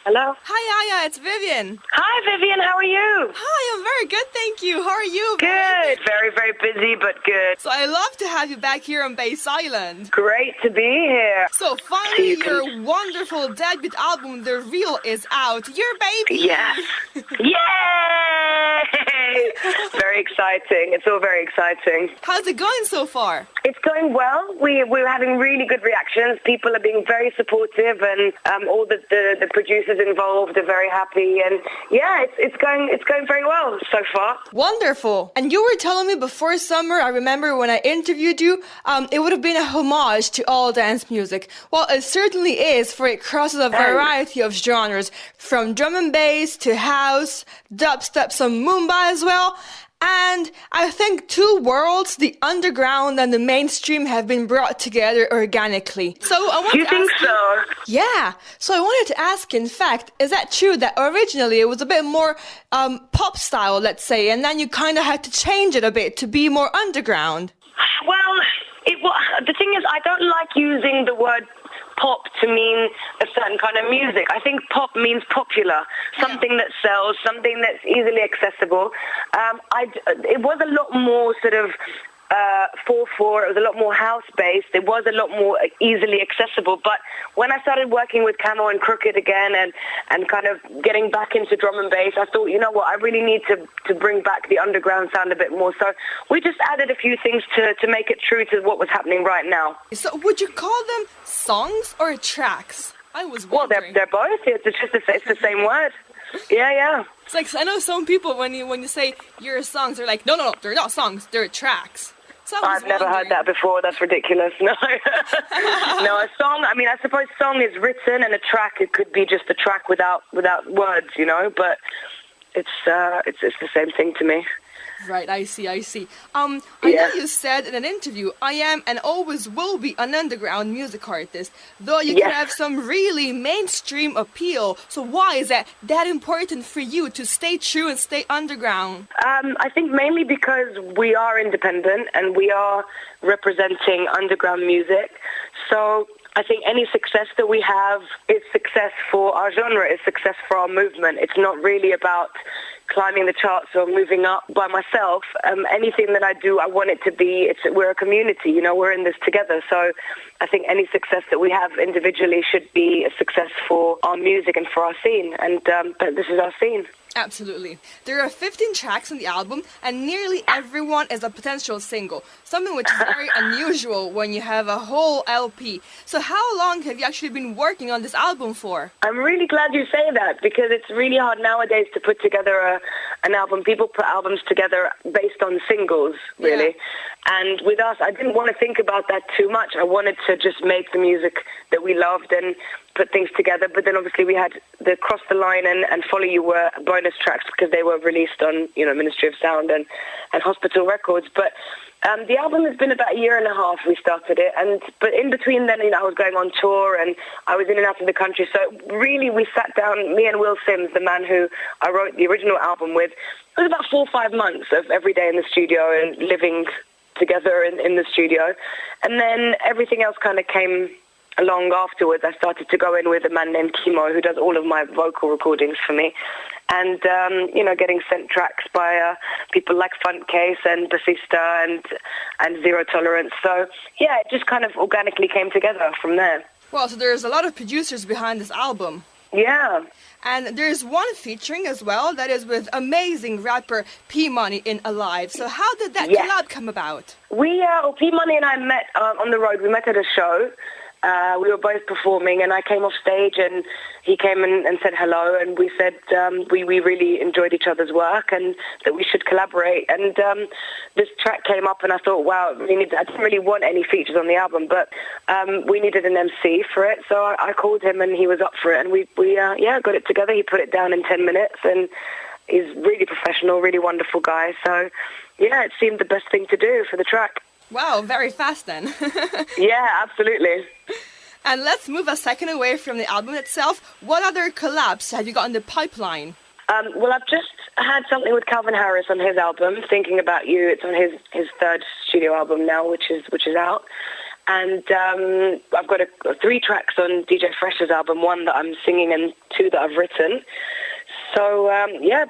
Hello. Hi, Aya, it's Vivien. Hi, Vivien. How are you? Hi, I'm very good, thank you. How are you? Good. Very, very busy, but good. So I love to have you back here on Base Island. Great to be here. So finally, your wonderful debut album, The Real, is out. Your baby. Yes. Yay! Very exciting. It's all very exciting. How's it going so far? It's going well. We're having really good reactions. People are being very supportive, and all the producers involved are very happy. And yeah, it's going very well so far. Wonderful. And you were telling me before summer, I remember when I interviewed you, it would have been a homage to all dance music. Well, it certainly is, for it crosses a variety of genres, from drum and bass to house, dubstep, some Mumba as well. And I think two worlds, the underground and the mainstream, have been brought together organically. So I want You think so? Yeah. So I wanted to ask, in fact, is that true that originally it was a bit more pop style, let's say, and then you kind of had to change it a bit to be more underground? Well, the thing is, I don't like using the word pop to mean a certain kind of music. I think pop means popular, something that sells, something that's easily accessible. It was a lot more sort of 4/4. It was a lot more house-based. It was a lot more easily accessible. But when I started working with Camo&Krooked again and kind of getting back into drum and bass, I thought, you know what, I really need to bring back the underground sound a bit more. So we just added a few things to make it true to what was happening right now. So would you call them songs or tracks? I was wondering. Well, they're both. It's the same word. Yeah. It's like, I know some people, when you say your songs, they're like, no, they're not songs, they're tracks. So I've never heard that before. That's ridiculous. No. No, a song, I mean, I suppose song is written, and a track, it could be just a track without words, you know, but it's the same thing to me. Right, I see. I know you said in an interview, I am and always will be an underground music artist, though you can have some really mainstream appeal. So why is that important for you to stay true and stay underground? I think mainly because we are independent and we are representing underground music. So I think any success that we have is success for our genre, is success for our movement. It's not really about climbing the charts or moving up by myself. Anything that I do, I want it to be, we're a community, you know, we're in this together. So I think any success that we have individually should be a success for our music and for our scene. And but this is our scene. Absolutely. There are 15 tracks on the album, and nearly everyone is a potential single, something which is very unusual when you have a whole LP. So how long have you actually been working on this album for? I'm really glad you say that, because it's really hard nowadays to put together an album. People put albums together based on singles, really. Yeah. And with us, I didn't want to think about that too much. I wanted to just make the music that we loved and put things together. But then obviously we had the Cross the Line and Follow You were bonus tracks because they were released on, you know, Ministry of Sound and Hospital Records. But the album has been about a year and a half we started it. But in between then, you know, I was going on tour and I was in and out of the country. So really we sat down, me and Will Sims, the man who I wrote the original album with. It was about 4 or 5 months of every day in the studio and living together in the studio. And then everything else kind of came along afterwards. I started to go in with a man named Kimo who does all of my vocal recordings for me, and you know, getting sent tracks by people like Funkcase and Bassista and Zero Tolerance. So yeah, it just kind of organically came together from there. Well, so there's a lot of producers behind this album. Yeah. And there's one featuring as well that is with amazing rapper P Money in Alive. So how did that collab come about? P Money and I met on the road. We met at a show. We were both performing, and I came off stage, and he came and said hello, and we said we really enjoyed each other's work and that we should collaborate. And this track came up, and I thought, wow, I didn't really want any features on the album, but we needed an MC for it, so I called him, and he was up for it, and we got it together. He put it down in 10 minutes, and he's really professional, really wonderful guy. So yeah, it seemed the best thing to do for the track. Wow, very fast then. Yeah, absolutely. And let's move a second away from the album itself. What other collabs have you got in the pipeline? Well, I've just had something with Calvin Harris on his album, Thinking About You. It's on his third studio album now, which is out. And I've got 3 tracks on DJ Fresh's album, one that I'm singing and 2 that I've written. So,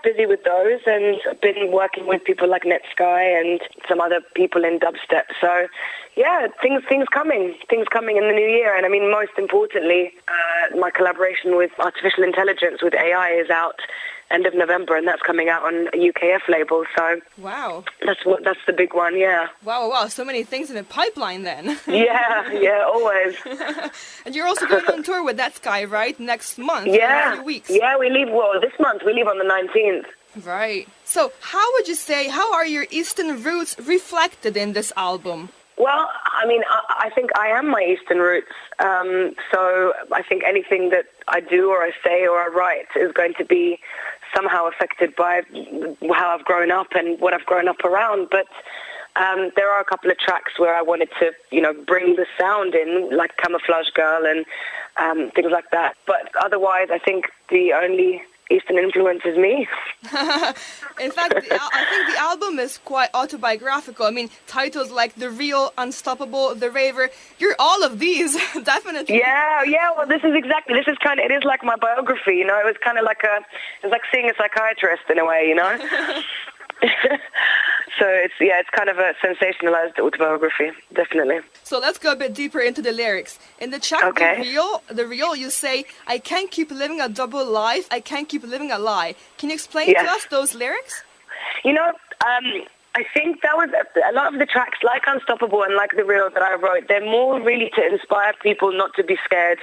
busy with those, and I've been working with people like Netsky and some other people in dubstep. So, things coming in the new year. And I mean, most importantly, my collaboration with artificial intelligence with AI is out end of November, and that's coming out on a UKF label. So, wow, that's the big one. Yeah. Wow! So many things in the pipeline then. Yeah, always. And you're also going on tour with Netsky, right? Next month. Yeah. In a few weeks. Yeah, we leave. Well, this month we leave on the 19th. Right. So, how are your Eastern roots reflected in this album? Well, I mean, I think I am my Eastern roots. So I think anything that I do or I say or I write is going to be somehow affected by how I've grown up and what I've grown up around. But there are a couple of tracks where I wanted to, bring the sound in, like Camouflage Girl and things like that. But otherwise, I think the only Eastern influence is me. In fact, I think the album is quite autobiographical. I mean, titles like The Real, Unstoppable, The Raver, you're all of these, definitely. Yeah, well, it is like my biography, it was kind of like it's like seeing a psychiatrist in a way, So it's kind of a sensationalized autobiography, definitely. So let's go a bit deeper into the lyrics. In the track The Real, you say, I can't keep living a double life, I can't keep living a lie. Can you explain to us those lyrics? I think that was a lot of the tracks, like Unstoppable and like The Real that I wrote, they're more really to inspire people not to be scared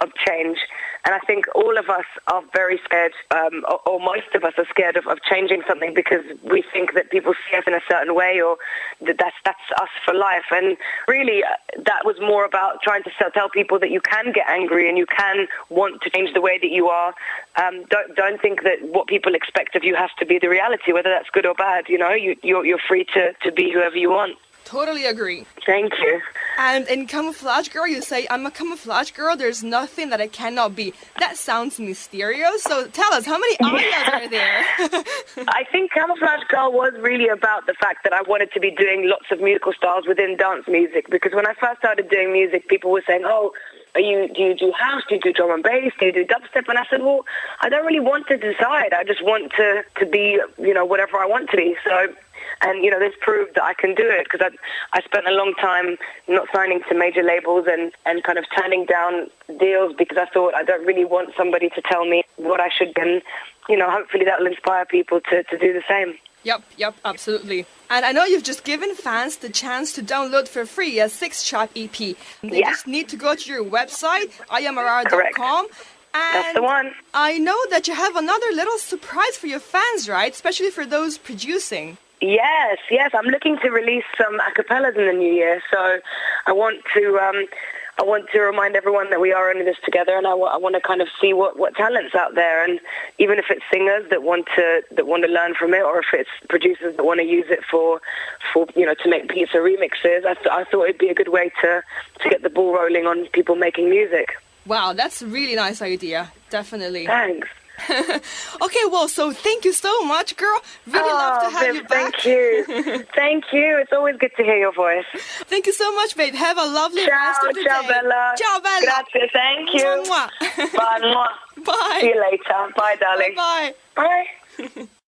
of change. And I think all of us are very scared, or most of us are scared of changing something because we think that people see us in a certain way, or that's us for life. And really, that was more about trying to tell people that you can get angry and you can want to change the way that you are. Don't think that what people expect of you has to be the reality, whether that's good or bad. You're free to be whoever you want. Totally agree. Thank you. And in Camouflage Girl, you say, I'm a camouflage girl, there's nothing that I cannot be. That sounds mysterious. So tell us, how many AYAHs are there? I think Camouflage Girl was really about the fact that I wanted to be doing lots of musical styles within dance music. Because when I first started doing music, people were saying, do you do house? Do you do drum and bass? Do you do dubstep? And I said, well, I don't really want to decide. I just want to be, whatever I want to be. So, and, this proved that I can do it because I spent a long time not signing to major labels and kind of turning down deals because I thought I don't really want somebody to tell me what I should be. And, hopefully that will inspire people to do the same. Yep, absolutely. And I know you've just given fans the chance to download for free a 6-track EP. They just need to go to your website, ayahmarar.com. And that's the one. I know that you have another little surprise for your fans, right? Especially for those producing. Yes. I'm looking to release some acapellas in the new year. So I want to remind everyone that we are in this together, and I want to kind of see what talent's out there, and even if it's singers that want to learn from it, or if it's producers that want to use it for to make beats or remixes. I thought it'd be a good way to get the ball rolling on people making music. Wow, that's a really nice idea. Definitely. Thanks. Okay, well, so thank you so much, girl. Really love to have you back. Thank you. Thank you. It's always good to hear your voice. Thank you so much, babe. Have a lovely rest of the day. Ciao, Bella. Ciao, Bella. Grazie. Thank you. Mwah. Bye. Bye. See you later. Bye, darling. Bye. Bye.